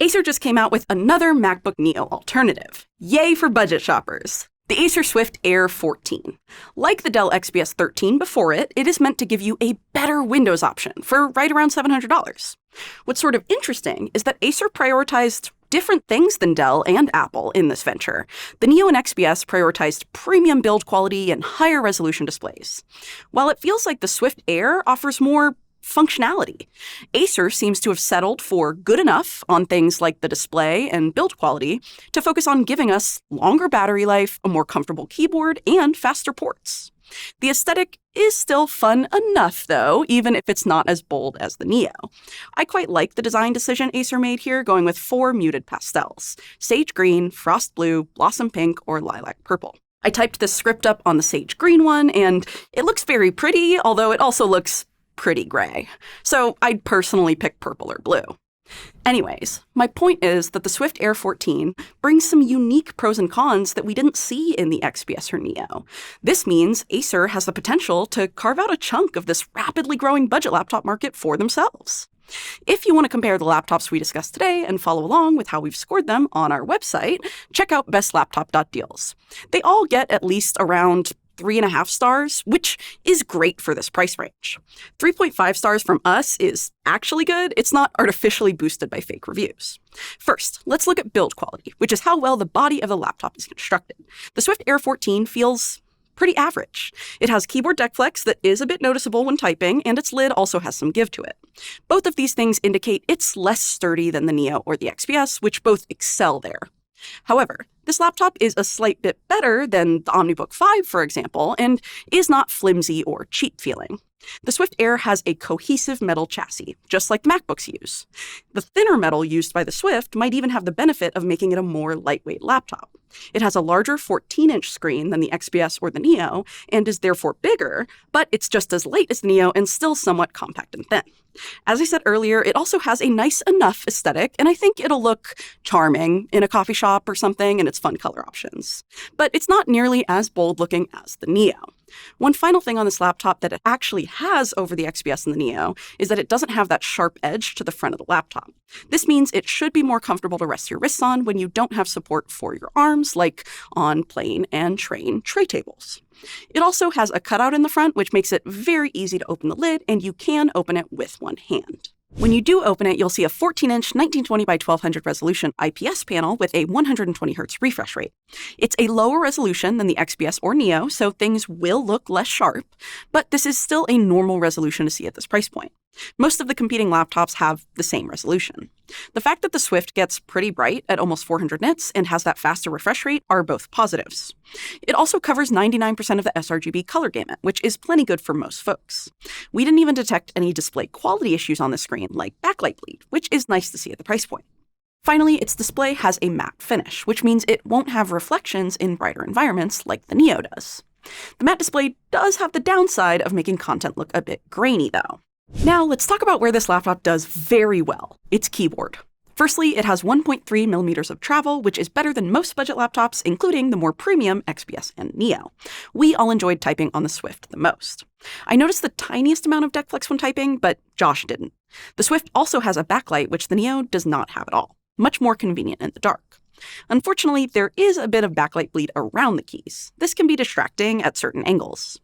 Acer just came out with another MacBook Neo alternative. Yay for budget shoppers! The Acer Swift Air 14. Like the Dell XPS 13 before it, it is meant to give you a better Windows option for right around $700. What's sort of interesting is that Acer prioritized different things than Dell and Apple in this venture. The Neo and XPS prioritized premium build quality and higher resolution displays, while it feels like the Swift Air offers more functionality. Acer seems to have settled for good enough on things like the display and build quality to focus on giving us longer battery life, a more comfortable keyboard, and faster ports. The aesthetic is still fun enough, though, even if it's not as bold as the Neo. I quite like the design decision Acer made here, going with 4 muted pastels: sage green, frost blue, blossom pink, or lilac purple. I typed this script up on the sage green one, and it looks very pretty, although it also looks pretty gray. So I'd personally pick purple or blue. Anyways, my point is that the Swift Air 14 brings some unique pros and cons that we didn't see in the XPS or Neo. This means Acer has the potential to carve out a chunk of this rapidly growing budget laptop market for themselves. If you want to compare the laptops we discussed today and follow along with how we've scored them on our website, check out bestlaptop.deals. They all get at least around 3.5 stars, which is great for this price range. 3.5 stars from us is actually good. It's not artificially boosted by fake reviews. First, let's look at build quality, which is how well the body of the laptop is constructed. The Swift Air 14 feels pretty average. It has keyboard deck flex that is a bit noticeable when typing, and its lid also has some give to it. Both of these things indicate it's less sturdy than the Neo or the XPS, which both excel there. However, this laptop is a slight bit better than the OmniBook 5, for example, and is not flimsy or cheap feeling. The Swift Air has a cohesive metal chassis, just like the MacBooks use. The thinner metal used by the Swift might even have the benefit of making it a more lightweight laptop. It has a larger 14-inch screen than the XPS or the Neo, and is therefore bigger, but it's just as light as the Neo and still somewhat compact and thin. As I said earlier, it also has a nice enough aesthetic, and I think it'll look charming in a coffee shop or something in its fun color options. But it's not nearly as bold-looking as the Neo. One final thing on this laptop that it actually has over the XPS and the Neo is that it doesn't have that sharp edge to the front of the laptop. This means it should be more comfortable to rest your wrists on when you don't have support for your arms, like on plane and train tray tables. It also has a cutout in the front, which makes it very easy to open the lid, and you can open it with one hand. When you do open it, you'll see a 14-inch 1920 by 1200 resolution IPS panel with a 120 Hz refresh rate. It's a lower resolution than the XPS or Neo, so things will look less sharp, but this is still a normal resolution to see at this price point. Most of the competing laptops have the same resolution. The fact that the Swift gets pretty bright at almost 400 nits and has that faster refresh rate are both positives. It also covers 99% of the sRGB color gamut, which is plenty good for most folks. We didn't even detect any display quality issues on the screen, like backlight bleed, which is nice to see at the price point. Finally, its display has a matte finish, which means it won't have reflections in brighter environments like the Neo does. The matte display does have the downside of making content look a bit grainy, though. Now, let's talk about where this laptop does very well: its keyboard. Firstly, it has 1.3 millimeters of travel, which is better than most budget laptops, including the more premium XPS and Neo. We all enjoyed typing on the Swift the most. I noticed the tiniest amount of deck flex when typing, but Josh didn't. The Swift also has a backlight, which the Neo does not have at all. Much more convenient in the dark. Unfortunately, there is a bit of backlight bleed around the keys. This can be distracting at certain angles.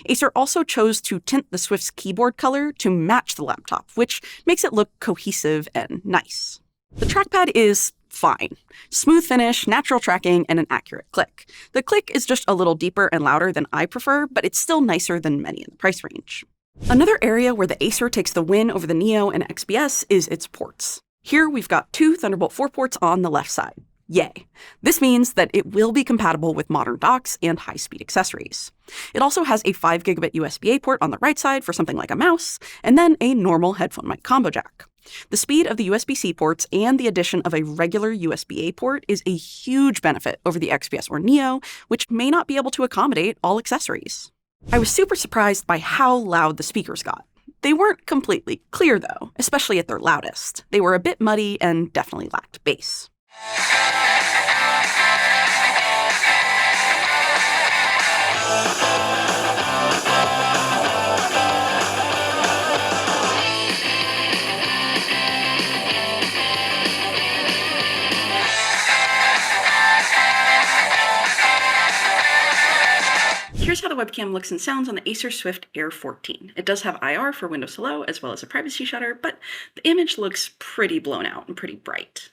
Acer also chose to tint the Swift's keyboard color to match the laptop, which makes it look cohesive and nice. The trackpad is fine. Smooth finish, natural tracking, and an accurate click. The click is just a little deeper and louder than I prefer, but it's still nicer than many in the price range. Another area where the Acer takes the win over the Neo and XPS is its ports. Here we've got 2 Thunderbolt 4 ports on the left side. Yay. This means that it will be compatible with modern docks and high-speed accessories. It also has a 5 gigabit USB-A port on the right side for something like a mouse, and then a normal headphone mic combo jack. The speed of the USB-C ports and the addition of a regular USB-A port is a huge benefit over the XPS or Neo, which may not be able to accommodate all accessories. I was super surprised by how loud the speakers got. They weren't completely clear, though, especially at their loudest. They were a bit muddy and definitely lacked bass. the webcam looks and sounds on the Acer Swift Air 14. It does have IR for Windows Hello as well as a privacy shutter, but the image looks pretty blown out and pretty bright.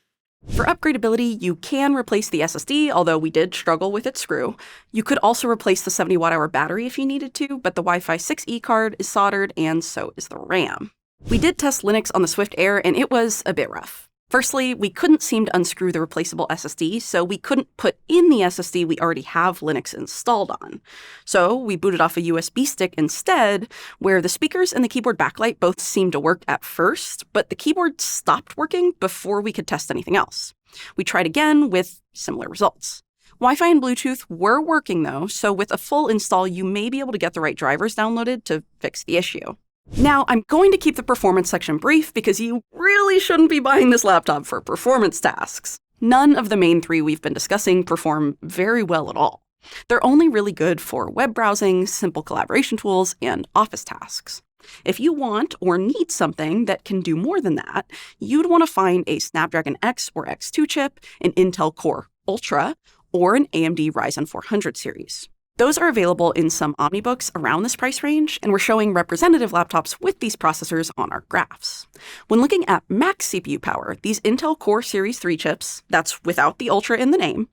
For upgradability, you can replace the SSD, although we did struggle with its screw. You could also replace the 70 watt-hour battery if you needed to, but the Wi-Fi 6E card is soldered and so is the RAM. We did test Linux on the Swift Air and it was a bit rough. Firstly, we couldn't seem to unscrew the replaceable SSD, so we couldn't put in the SSD we already have Linux installed on. So we booted off a USB stick instead, where the speakers and the keyboard backlight both seemed to work at first, but the keyboard stopped working before we could test anything else. We tried again with similar results. Wi-Fi and Bluetooth were working though, so with a full install you may be able to get the right drivers downloaded to fix the issue. Now, I'm going to keep the performance section brief because you really shouldn't be buying this laptop for performance tasks. None of the main three we've been discussing perform very well at all. They're only really good for web browsing, simple collaboration tools, and office tasks. If you want or need something that can do more than that, you'd want to find a Snapdragon X or X2 chip, an Intel Core Ultra, or an AMD Ryzen 400 series. Those are available in some Omnibooks around this price range, and we're showing representative laptops with these processors on our graphs. When looking at max CPU power, these Intel Core Series 3 chips, that's without the Ultra in the name,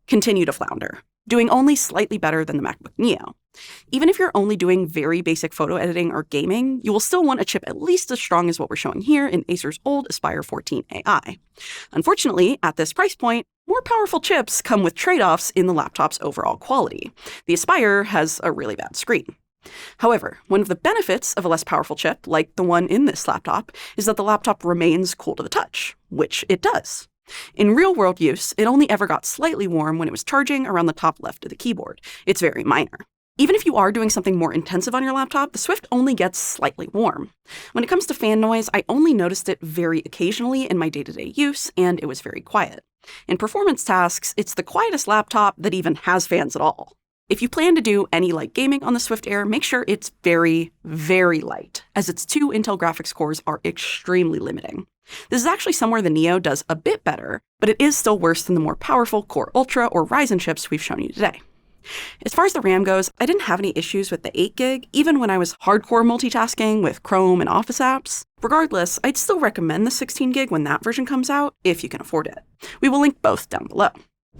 continue to flounder, doing only slightly better than the MacBook Neo. Even if you're only doing very basic photo editing or gaming, you will still want a chip at least as strong as what we're showing here in Acer's old Aspire 14 AI. Unfortunately, at this price point, more powerful chips come with trade-offs in the laptop's overall quality. The Aspire has a really bad screen. However, one of the benefits of a less powerful chip, like the one in this laptop, is that the laptop remains cool to the touch, which it does. In real-world use, it only ever got slightly warm when it was charging around the top left of the keyboard. It's very minor. Even if you are doing something more intensive on your laptop, the Swift only gets slightly warm. When it comes to fan noise, I only noticed it very occasionally in my day-to-day use, and it was very quiet. In performance tasks, it's the quietest laptop that even has fans at all. If you plan to do any light gaming on the Swift Air, make sure it's very, very light, as its 2 Intel graphics cores are extremely limiting. This is actually somewhere the Neo does a bit better, but it is still worse than the more powerful Core Ultra or Ryzen chips we've shown you today. As far as the RAM goes, I didn't have any issues with the 8GB, even when I was hardcore multitasking with Chrome and Office apps. Regardless, I'd still recommend the 16GB when that version comes out, if you can afford it. We will link both down below.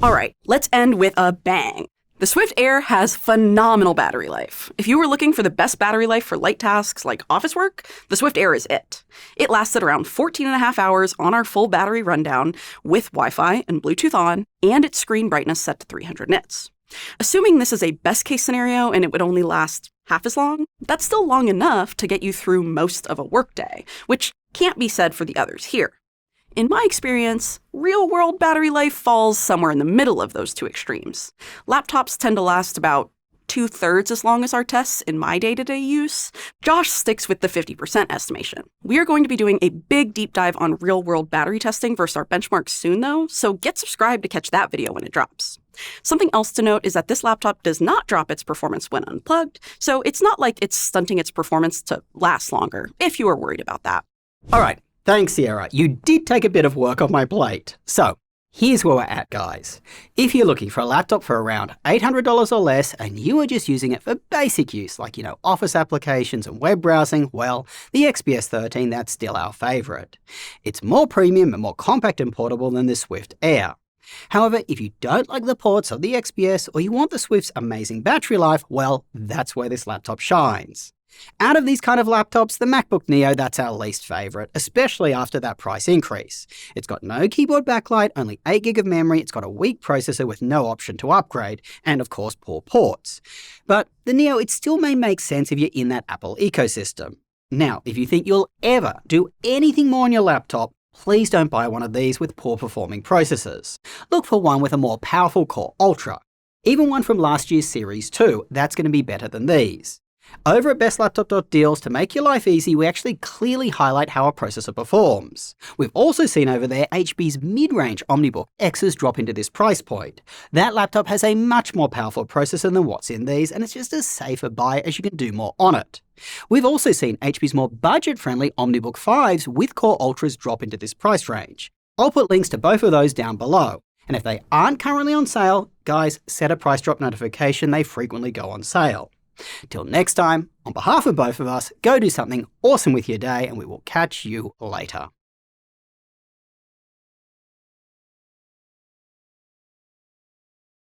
Alright, let's end with a bang. The Swift Air has phenomenal battery life. If you were looking for the best battery life for light tasks like office work, the Swift Air is it. It lasted around 14.5 hours on our full battery rundown with Wi-Fi and Bluetooth on, and its screen brightness set to 300 nits. Assuming this is a best case scenario and it would only last half as long, that's still long enough to get you through most of a workday, which can't be said for the others here. In my experience, real-world battery life falls somewhere in the middle of those two extremes. Laptops tend to last about 2/3 as long as our tests in my day-to-day use. Josh sticks with the 50% estimation. We are going to be doing a big deep dive on real-world battery testing versus our benchmarks soon though, so get subscribed to catch that video when it drops. Something else to note is that this laptop does not drop its performance when unplugged, so it's not like it's stunting its performance to last longer, if you are worried about that. Alright, thanks Sierra. You did take a bit of work off my plate. So, here's where we're at, guys. If you're looking for a laptop for around $800 or less and you are just using it for basic use, like, office applications and web browsing, well, the XPS 13, that's still our favorite. It's more premium and more compact and portable than the Swift Air. However, if you don't like the ports of the XPS or you want the Swift's amazing battery life, well, that's where this laptop shines. Out of these kind of laptops, the MacBook Neo, that's our least favorite, especially after that price increase. It's got no keyboard backlight, only 8GB of memory, it's got a weak processor with no option to upgrade, and of course poor ports. But the Neo, it still may make sense if you're in that Apple ecosystem. Now, if you think you'll ever do anything more on your laptop, please don't buy one of these with poor performing processors. Look for one with a more powerful Core Ultra. Even one from last year's Series 2, that's going to be better than these. Over at bestlaptop.deals, to make your life easy, we actually clearly highlight how a processor performs. We've also seen over there HP's mid-range Omnibook X's drop into this price point. That laptop has a much more powerful processor than what's in these, and it's just a safer buy as you can do more on it. We've also seen HP's more budget-friendly Omnibook 5s with Core Ultras drop into this price range. I'll put links to both of those down below. And if they aren't currently on sale, guys, set a price drop notification, they frequently go on sale. Till next time, on behalf of both of us, go do something awesome with your day and we will catch you later.